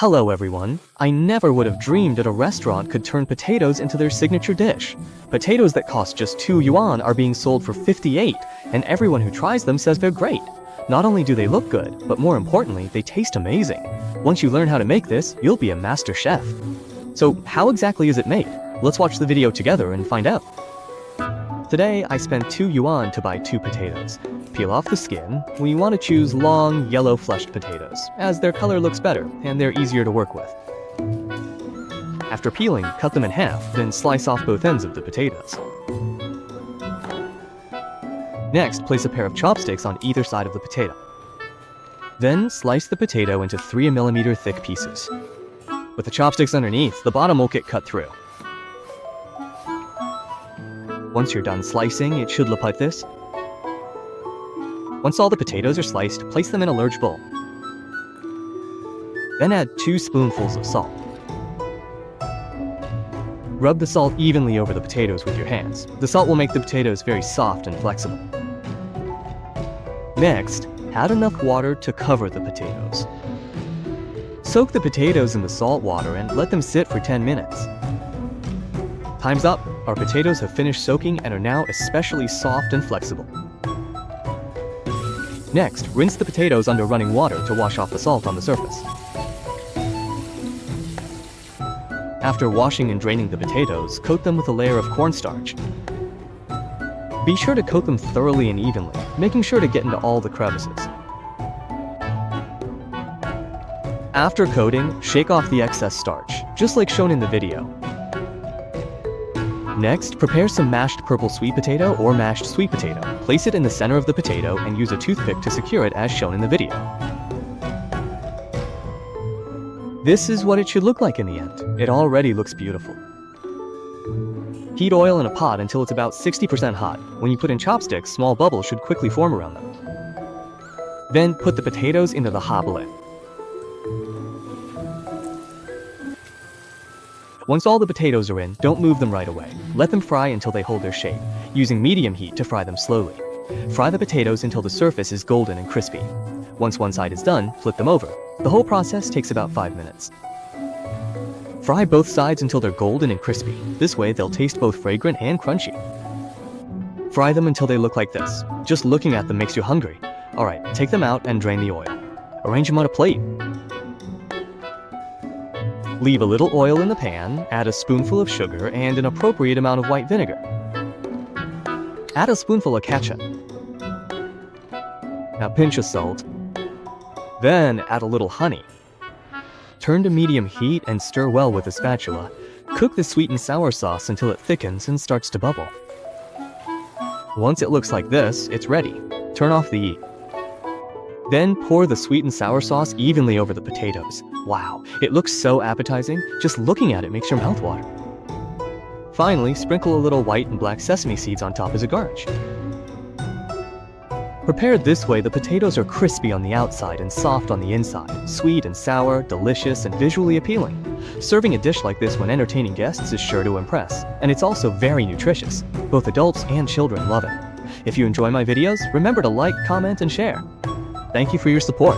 Hello everyone. I never would have dreamed that a restaurant could turn potatoes into their signature dish. Potatoes that cost just 2 yuan are being sold for 58, and everyone who tries them says they're great. Not only do they look good, but more importantly, they taste amazing. Once you learn how to make this, you'll be a master chef. So how exactly is it made? Let's watch the video together and find out. Today, I spent 2 yuan to buy 2 potatoes. Peel off the skin. We want to choose long, yellow fleshed potatoes, as their color looks better and they're easier to work with. After peeling, cut them in half, then slice off both ends of the potatoes. Next, place a pair of chopsticks on either side of the potato. Then, slice the potato into 3 mm thick pieces. With the chopsticks underneath, the bottom will get cut through. Once you're done slicing, it should look like this. Once all the potatoes are sliced, place them in a large bowl. Then add 2 spoonfuls of salt. Rub the salt evenly over the potatoes with your hands. The salt will make the potatoes very soft and flexible. Next, add enough water to cover the potatoes. Soak the potatoes in the salt water and let them sit for 10 minutes. Time's up. Our potatoes have finished soaking and are now especially soft and flexible. Next, rinse the potatoes under running water to wash off the salt on the surface. After washing and draining the potatoes, coat them with a layer of cornstarch. Be sure to coat them thoroughly and evenly, making sure to get into all the crevices. After coating, shake off the excess starch, just like shown in the video. Next, prepare some mashed purple sweet potato or mashed sweet potato. Place it in the center of the potato and use a toothpick to secure it as shown in the video. This is what it should look like in the end. It already looks beautiful. Heat oil in a pot until it's about 60% hot. When you put in chopsticks, small bubbles should quickly form around them. Then put the potatoes into the hot blend. Once all the potatoes are in, don't move them right away. Let them fry until they hold their shape, using medium heat to fry them slowly. Fry the potatoes until the surface is golden and crispy. Once one side is done, flip them over. The whole process takes about 5 minutes. Fry both sides until they're golden and crispy. This way, they'll taste both fragrant and crunchy. Fry them until they look like this. Just looking at them makes you hungry. Alright, take them out and drain the oil. Arrange them on a plate. Leave a little oil in the pan, add a spoonful of sugar, and an appropriate amount of white vinegar. Add a spoonful of ketchup. A pinch of salt. Then add a little honey. Turn to medium heat and stir well with a spatula. Cook the sweet and sour sauce until it thickens and starts to bubble. Once it looks like this, it's ready. Turn off the heat. Then pour the sweet and sour sauce evenly over the potatoes. Wow, it looks so appetizing. Just looking at it makes your mouth water. Finally, sprinkle a little white and black sesame seeds on top as a garnish. Prepared this way, the potatoes are crispy on the outside and soft on the inside. Sweet and sour, delicious, and visually appealing. Serving a dish like this when entertaining guests is sure to impress. And it's also very nutritious. Both adults and children love it. If you enjoy my videos, remember to like, comment, and share. Thank you for your support.